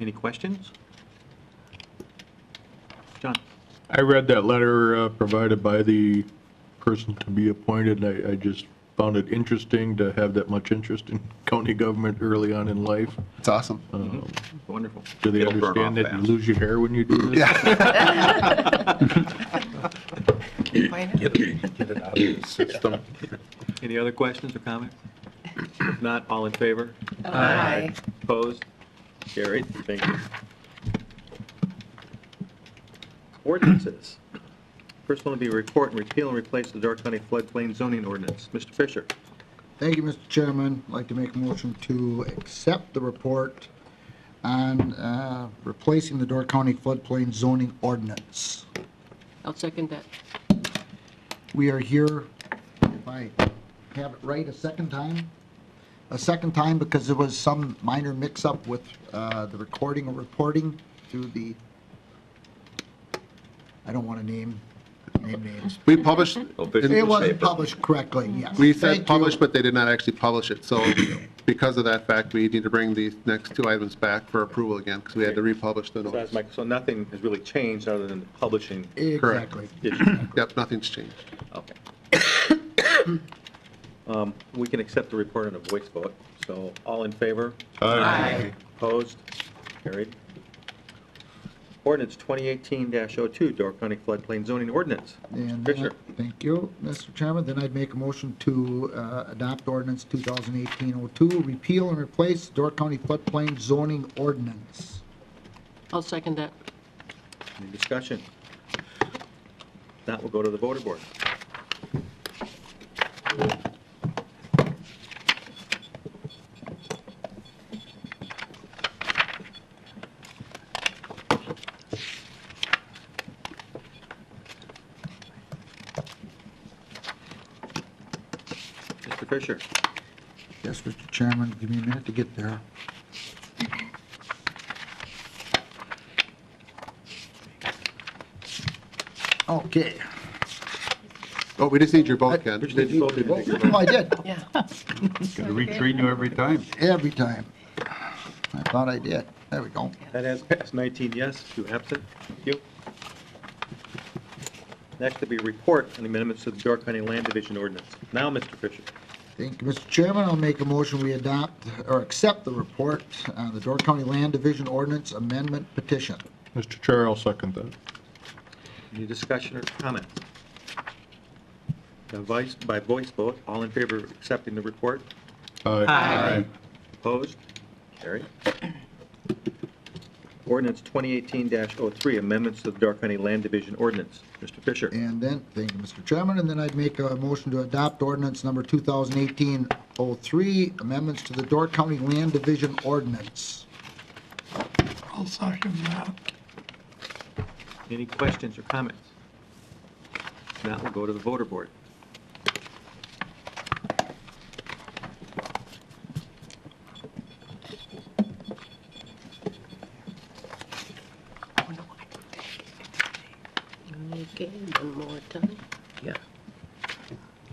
Any questions? John? I read that letter provided by the person to be appointed, and I just found it interesting to have that much interest in county government early on in life. It's awesome. Wonderful. Do they It'll burn understand off that you fast. lose your hair when you do this? Yeah. Get it out of the system. Any other questions or comments? If not, all in favor? Aye. Opposed? Carried. Thank you. Ordinances. First one will be report and repeal and replace the Door County floodplain zoning ordinance. Mr. Fisher. Thank you, Mr. Chairman. I'd like to make a motion to accept the report on replacing the Door County floodplain zoning ordinance. I'll second that. We are here, if I have it right, a second time because there was some minor mix-up with the recording or reporting through the, I don't want to name names. We published, It wasn't published correctly, yes. we said Thank you. published, but they did not actually publish it. So because of that fact, we need to bring these next two items back for approval again because we had to republish the So notice. so nothing has really changed other than the publishing Exactly. issue. Yep, nothing's changed. Okay. We can accept the report in a voice vote. So all in favor? Aye. Opposed? Carried. Ordinance 2018-02, Door County floodplain zoning ordinance. And Fisher. thank you, Mr. Chairman. Then I'd make a motion to adopt ordinance 2018-02, repeal and replace Door County floodplain zoning ordinance. I'll second that. Any discussion? That will go to the voter board. Mr. Fisher. Yes, Mr. Chairman, give me a minute to get there. Okay. Oh, we just need your vote, Ken. Oh, I did. Yeah. Gotta retrain you every time. Every time. I thought I did. There we go. That has passed 19 yes, 2 absent. Thank you. Next will be a report on the amendments to the Door County Land Division Ordinance. Now, Mr. Fisher. Thank you, Mr. Chairman. I'll make a motion we adopt or accept the report on the Door County Land Division Ordinance Amendment Petition. Mr. Chair, I'll second that. Any discussion or comment? By voice vote, all in favor of accepting the report? Aye. Opposed? Carried. Ordinance 2018-03, amendments to the Door County Land Division Ordinance. Mr. Fisher. And then, thank you, Mr. Chairman, and then I'd make a motion to adopt ordinance number 2018-03, amendments to the Door County Land Division Ordinance. I'll second that. Any questions or comments? Now we'll go to the voter board. Okay, one more time. Yeah.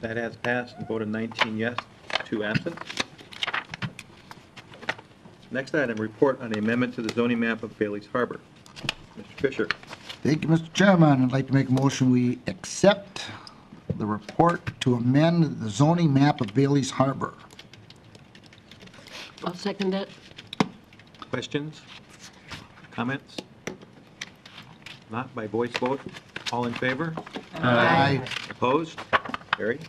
That has passed and voted 19 yes, 2 absent. Next item, report on the amendment to the zoning map of Bailey's Harbor. Mr. Fisher. Thank you, Mr. Chairman. I'd like to make a motion we accept the report to amend the zoning map of Bailey's Harbor. I'll second that. Questions? Comments? Not by voice vote. All in favor? Aye. Opposed? Carried.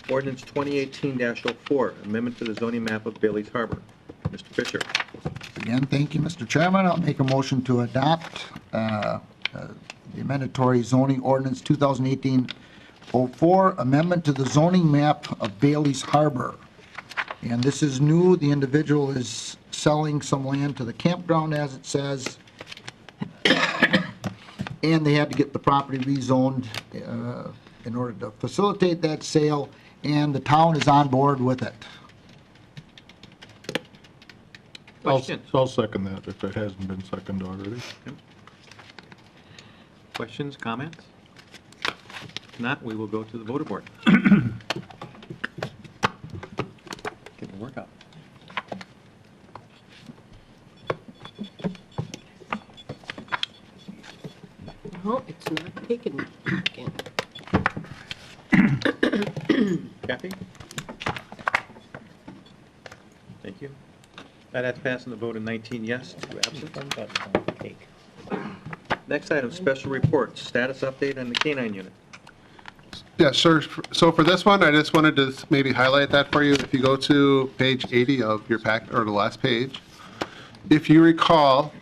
Ordinance 2018-04, amendment to the zoning map of Bailey's Harbor. Mr. Fisher. Again, thank you, Mr. Chairman. I'll make a motion to adopt the amendatory zoning ordinance 2018-04, amendment to the zoning map of Bailey's Harbor. And this is new. The individual is selling some land to the campground, as it says, and they had to get the property rezoned in order to facilitate that sale, and the town is on board with it. I'll second that if it hasn't been seconded already. Questions, comments? If not, we will go to the voter board. Get the work out. No, it's not taken again. Kathy? Thank you. That has passed in the vote of 19 yes, 2 absent. Next item, special reports, status update on the K-9 unit. Yeah, sure. So for this one, I just wanted to maybe highlight that for you. If you go to page 80 of your pack, or the last page, if you recall,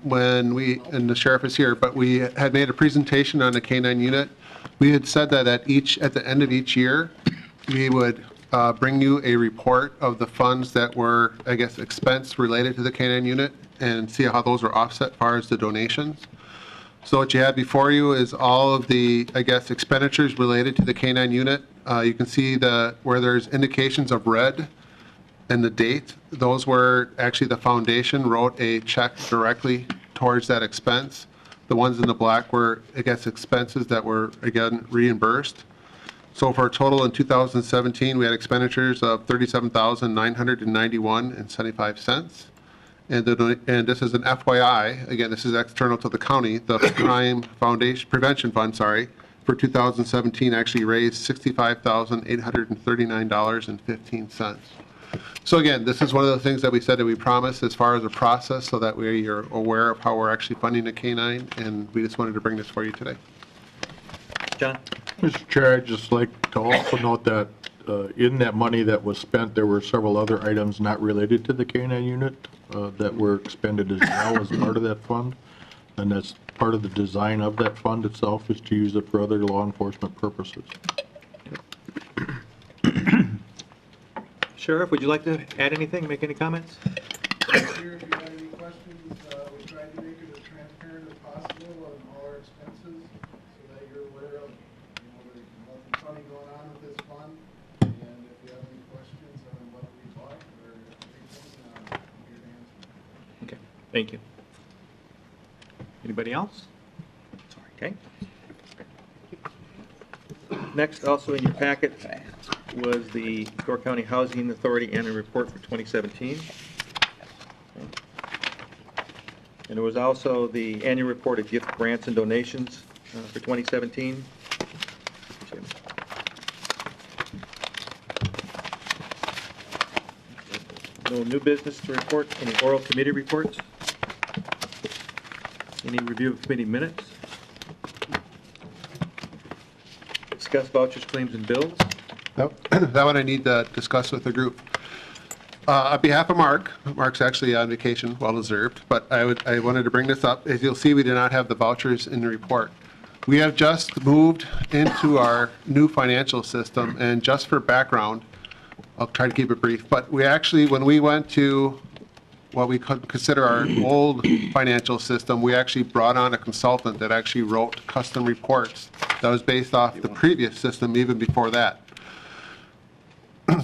when we, and the sheriff is here, but we had made a presentation on the K-9 unit. We had said that at the end of each year, we would bring you a report of the funds that were, I guess, expense related to the K-9 unit and see how those are offset as far as the donations. So what you have before you is all of the, I guess, expenditures related to the K-9 unit. You can see where there's indications of red and the date. Those were actually the foundation wrote a check directly towards that expense. The ones in the black were, I guess, expenses that were, again, reimbursed. So for a total in 2017, we had expenditures of $37,991.75. And this is an FYI, again, this is external to the county, the Crime Prevention Fund, for 2017 actually raised $65,839.15. So again, this is one of the things that we said that we promised as far as a process so that you're aware of how we're actually funding the K-9, and we just wanted to bring this for you today. John? Mr. Chair, I'd just like to also note that in that money that was spent, there were several other items not related to the K-9 unit that were expended as well as part of that fund. And that's part of the design of that fund itself, is to use it for other law enforcement purposes. Sheriff, would you like to add anything, make any comments? If you have any questions, we tried to make it as transparent as possible on all our expenses so that you're aware of, there's nothing funny going on with this fund. And if you have any questions on what we bought or anything, I'm here to answer. Okay, thank you. Anybody else? Sorry. Okay. Next, also in your packet was the Door County Housing Authority Annual Report for 2017. And there was also the annual report of gift grants and donations for 2017. No new business to report. Any oral committee reports? Any review of committee minutes? Discuss vouchers, claims, and bills. That one I need to discuss with the group. On behalf of Mark's actually on vacation, well-deserved, but I wanted to bring this up. As you'll see, we do not have the vouchers in the report. We have just moved into our new financial system, and just for background, I'll try to keep it brief, but we actually, when we went to what we could consider our old financial system, we actually brought on a consultant that actually wrote custom reports that was based off the previous system even before that.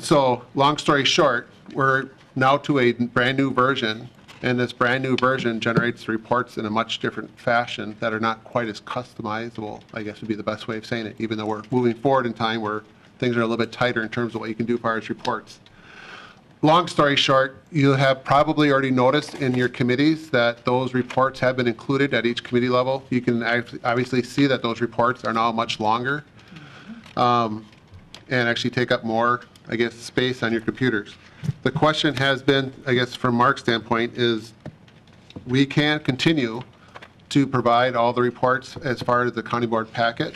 So, long story short, we're now to a brand new version, and this brand new version generates reports in a much different fashion that are not quite as customizable, I guess would be the best way of saying it, even though we're moving forward in time where things are a little bit tighter in terms of what you can do as far as reports. Long story short, you have probably already noticed in your committees that those reports have been included at each committee level. You can obviously see that those reports are now much longer and actually take up more, I guess, space on your computers. The question has been, I guess, from Mark's standpoint, is we can continue to provide all the reports as far as the county board packet,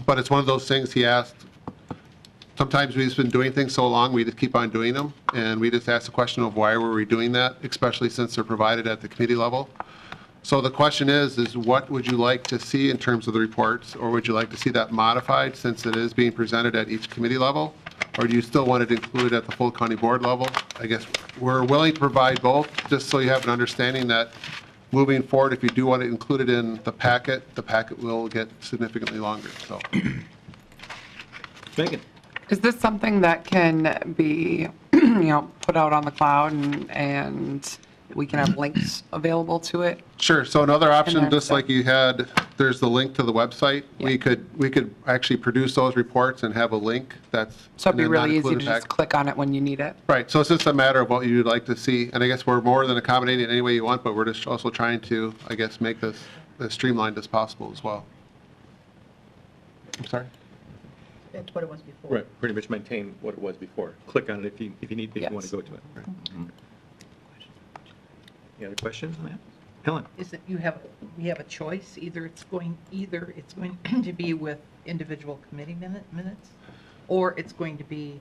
but it's one of those things he asked. Sometimes we've been doing things so long, we just keep on doing them, and we just ask the question of why were we doing that, especially since they're provided at the committee level. So the question is what would you like to see in terms of the reports, or would you like to see that modified since it is being presented at each committee level? Or do you still want it included at the full county board level? I guess we're willing to provide both, just so you have an understanding that moving forward, if you do want it included in the packet will get significantly longer. So, Megan. Is this something that can be, put out on the cloud and we can have links available to it? Sure. So another option, there, just like you had, there's the link to the website. Yeah. We could actually produce those reports and have a link that's. So it'd be really easy to just click on it when you need it. Right. So it's just a matter of what you'd like to see. And I guess we're more than accommodating any way you want, but we're just also trying to, I guess, make this as streamlined as possible as well. I'm sorry? That's what it was before. Right, pretty much maintain what it was before. Click on it if you need, if you want to go to it. Right. Mm-hmm. Any other questions on that? Helen? Is that we have a choice, either it's going to be with individual committee minutes, or it's going to be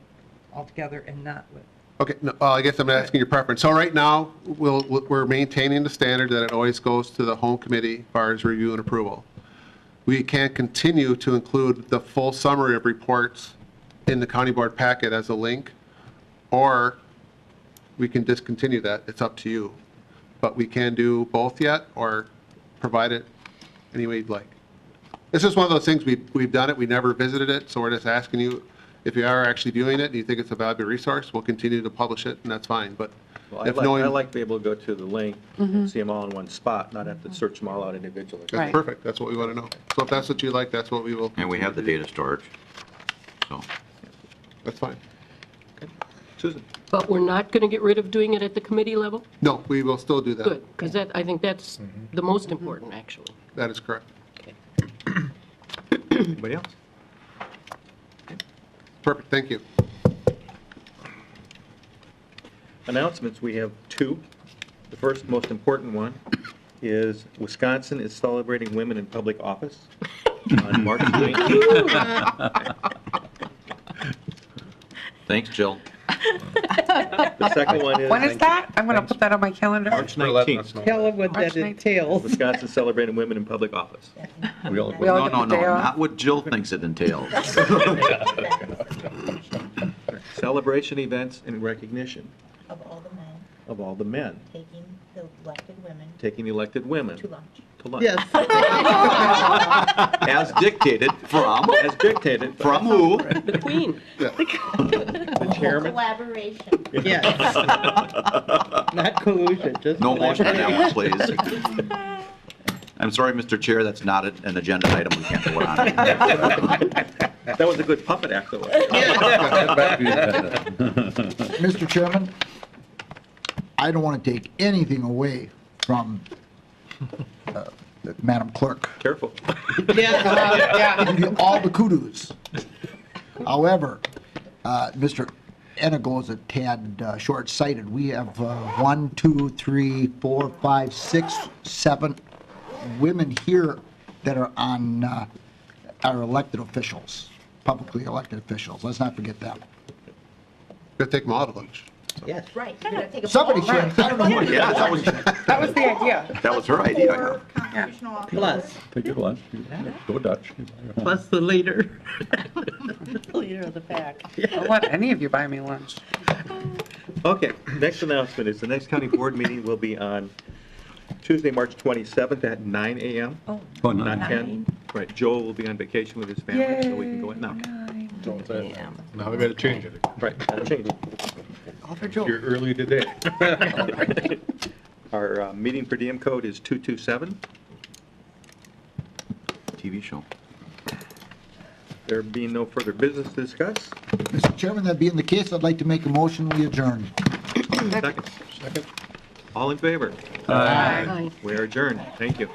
altogether and not with. Okay, no, I guess I'm asking your preference. So right now, we're maintaining the standard that it always goes to the home committee as far as review and approval. We can continue to include the full summary of reports in the county board packet as a link, or we can discontinue that. It's up to you. But we can do both yet, or provide it any way you'd like. It's just one of those things, we've done it, we never visited it, so we're just asking you, if you are actually viewing it and you think it's a valuable resource, we'll continue to publish it, and that's fine. But well, I like to be able to go to the link and see them all in one spot, not have to search them all out individually. That's perfect. That's what we want to know. So if that's what you like, that's what we will. And we have the data storage, so. That's fine. Okay. Susan? But we're not going to get rid of doing it at the committee level? No, we will still do that. Good, because I think that's the most important, actually. That is correct. Okay. Anybody else? Okay. Perfect, thank you. Announcements, we have two. The first, most important one, is Wisconsin is celebrating women in public office on March 19th. Thanks, Jill. The second one is... When is that? I'm going to put that on my calendar. March 19th. Tell them what that entails. Wisconsin celebrating women in public office. No, not what Jill thinks it entails. Celebration events in recognition Of all the men. Of all the men. Taking the elected women. Taking elected women. To lunch. To lunch. Yes. As dictated from. As dictated from who? The Queen. Yeah. The chairman. Collaboration. Yes. Not collusion, just no motion on that one, please. I'm sorry, Mr. Chair, that's not an agenda item we can't vote on. That was a good puppet act, though. Mr. Chairman, I don't want to take anything away from Madam Clerk. Careful. I give you all the kudos. However, Mr. Enigo is a tad short-sighted. We have 1, 2, 3, 4, 5, 6, 7 women here that are on our elected officials, publicly elected officials. Let's not forget them. Gotta take them all to lunch. Yes. Right. Somebody should. I don't know who. Yeah, Somebody should. That was the idea. That was her idea. Plus. Take your lunch. Go Dutch. Plus the leader. Leader of the pack. I'll let any of you buy me lunch. Okay, next announcement is the next county board meeting will be on Tuesday, March 27th at 9 a.m. Oh, Not 10. Right, Joel will be on vacation with his family, so we can go in now. Don't say that. Now we gotta change it. Right, gotta change it. All for Joel. You're early today. Our meeting per diem code is 227. TV show. There being no further business to discuss. Mr. Chairman, that being the case, I'd like to make a motion, we adjourn. Second. All in favor? Aye. We are adjourned. Thank you.